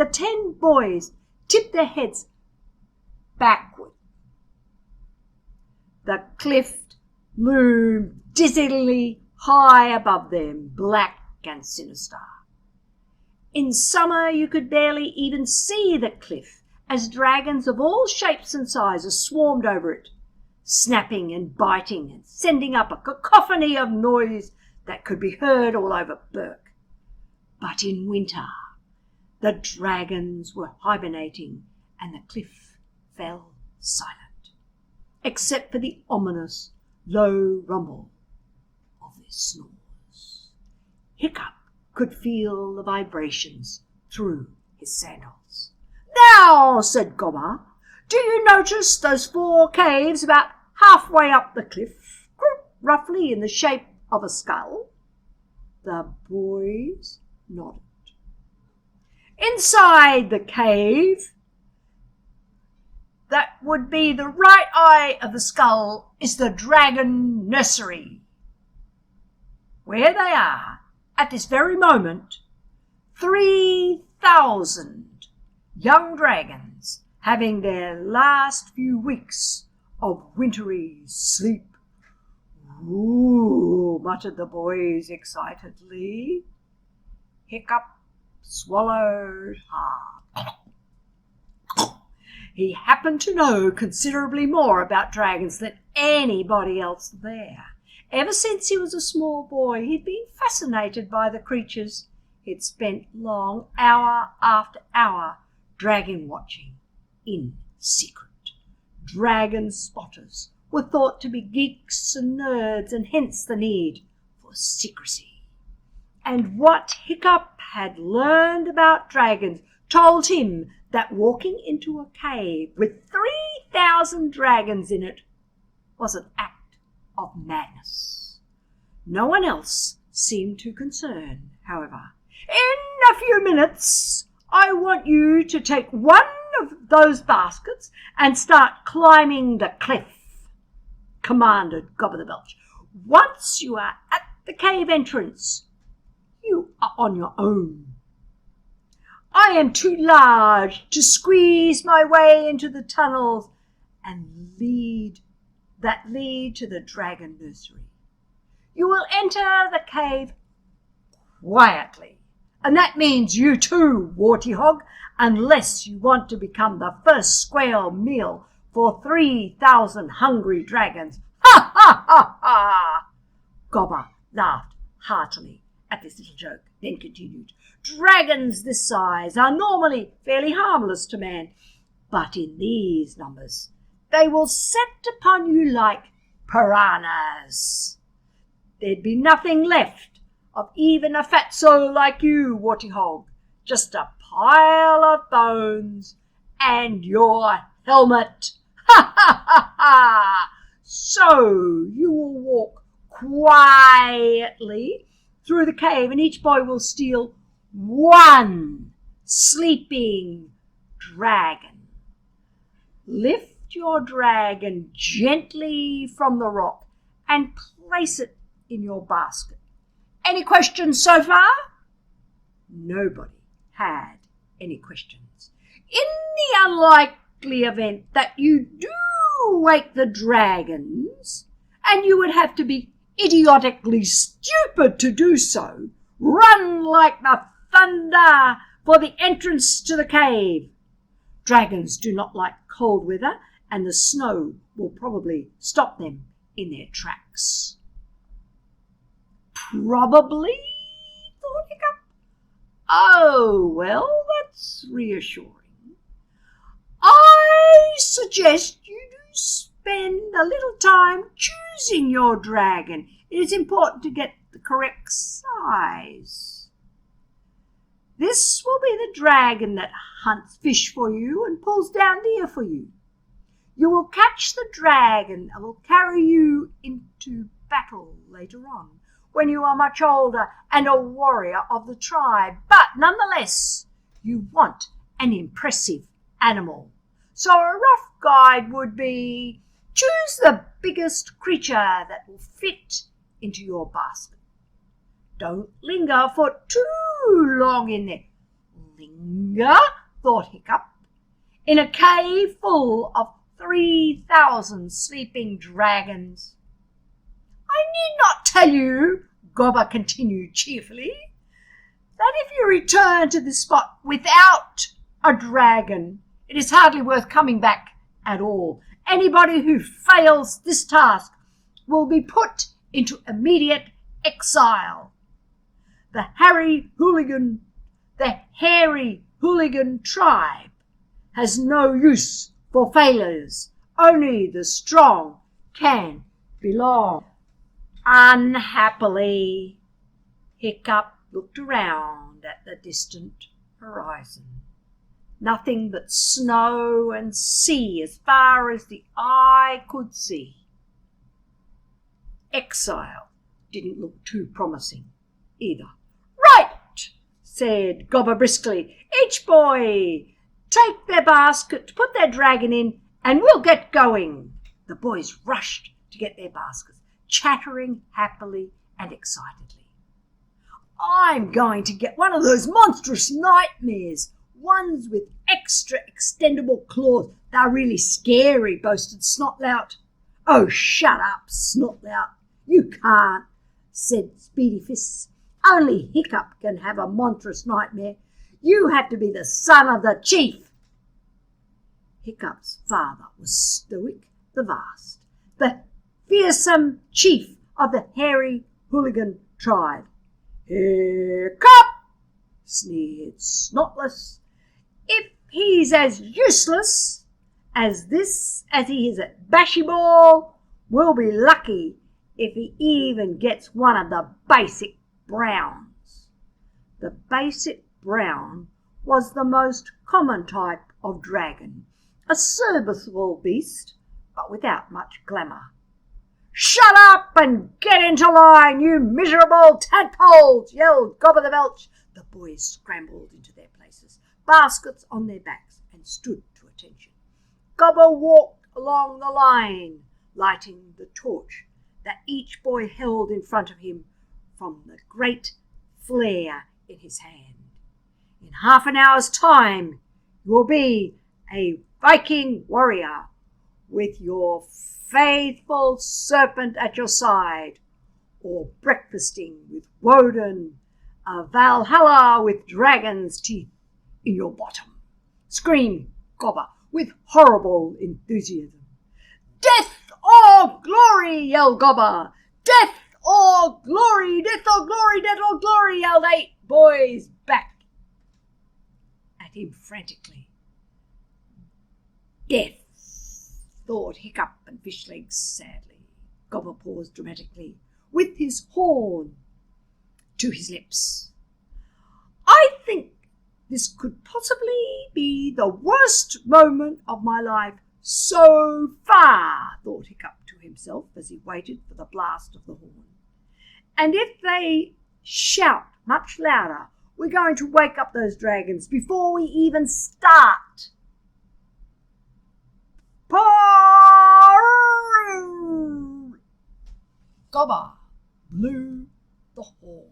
The 10 boys tipped their heads backward. The cliff loomed dizzily high above them, black and sinister. In summer you could barely even see the cliff, as dragons of all shapes and sizes swarmed over it, snapping and biting and sending up a cacophony of noise that could be heard all over Burke. But in winter the dragons were hibernating and the cliff fell silent, except for the ominous low rumble of their snores. Hiccup could feel the vibrations through his sandals. "Now," said Gobber, "do you notice those 4 caves about halfway up the cliff, grouped roughly in the shape of a skull?" The boys nodded. "Inside the cave that would be the right eye of the skull is the dragon nursery. Where they are, at this very moment, 3,000 young dragons having their last few weeks of wintry sleep." "Ooh," muttered the boys excitedly. Hiccup swallowed hard. He happened to know considerably more about dragons than anybody else there. Ever since he was a small boy, he'd been fascinated by the creatures. He'd spent long hour after hour dragon watching in secret. Dragon spotters were thought to be geeks and nerds, and hence the need for secrecy. And what Hiccup had learned about dragons told him that walking into a cave with 3,000 dragons in it was an act of madness. No one else seemed too concerned, however. "In a few minutes, I want you to take one of those baskets and start climbing the cliff," commanded Gobber the Belch. "Once you are at the cave entrance, you are on your own. I am too large to squeeze my way into the tunnels and lead to the dragon nursery. You will enter the cave quietly, and that means you too, Warty Hog, unless you want to become the first square meal for 3,000 hungry dragons." "Ha, ha, ha, ha!" Gobber laughed heartily at this little joke, then continued, "Dragons this size are normally fairly harmless to man, but in these numbers they will set upon you like piranhas. There'd be nothing left of even a fatso like you, Warty Hog, just a pile of bones and your helmet. Ha, ha, ha, ha! So you will walk quietly through the cave, and each boy will steal 1 sleeping dragon. Lift your dragon gently from the rock and place it in your basket. Any questions so far?" Nobody had any questions. "In the unlikely event that you do wake the dragons, and you would have to be idiotically stupid to do so, run like the thunder for the entrance to the cave. Dragons do not like cold weather, and the snow will probably stop them in their tracks." "Probably?" thought Hiccup. "Oh, well, that's reassuring. I suggest you do spend a little time choosing your dragon. It is important to get the correct size. This will be the dragon that hunts fish for you and pulls down deer for you. You will catch the dragon and will carry you into battle later on, when you are much older and a warrior of the tribe. But nonetheless, you want an impressive animal. So a rough guide would be, choose the biggest creature that will fit into your basket. Don't linger for too long in there. something, thought Hiccup, in a cave full of 3,000 sleeping dragons. I need not tell you, Gobber continued cheerfully, that if you return to this spot without a dragon, it is hardly worth coming back at all. Anybody who fails this task will be put into immediate exile. The hairy hooligan tribe has no use for failures. Only the strong can belong. Unhappily, Hiccup looked around at the distant horizon. Nothing but snow and sea as far as the eye could see. Exile didn't look too promising either. Right, said Gobber briskly. Each boy take their basket to put their dragon in and we'll get going. The boys rushed to get their baskets, chattering happily and excitedly. I'm going to get one of those monstrous nightmares, ones with extra extendable claws. They're really scary, boasted Snotlout. Oh, shut up, Snotlout. You can't, said Speedy Fists. Only Hiccup can have a monstrous nightmare. You have to be the son of the chief. Hiccup's father was Stoic the Vast, the fearsome chief of the hairy hooligan tribe. Hiccup, sneered Snotless. If he's as useless as he is at Bashyball, we'll be lucky if he even gets one of the basic browns. The basic brown was the most common type of dragon, a serviceable beast, but without much glamour. Shut up and get into line, you miserable tadpoles, yelled Gobber the Belch. The boys scrambled into their places, baskets on their backs, and stood to attention. Gobber walked along the line, lighting the torch that each boy held in front of him from the great flare in his hand. In half an hour's time, you will be a Viking warrior with your faithful serpent at your side, or breakfasting with Woden, a Valhalla with dragon's teeth in your bottom, screamed Gobber with horrible enthusiasm. Death or glory, yelled Gobber. Death or glory, death or glory, death or glory, yelled 8 boys back at him frantically. Death, thought Hiccup and Fishlegs sadly. Gobber paused dramatically, with his horn to his lips. I think this could possibly be the worst moment of my life so far, thought Hiccup to himself as he waited for the blast of the horn. And if they shout much louder, we're going to wake up those dragons before we even start. Gobber blew the horn.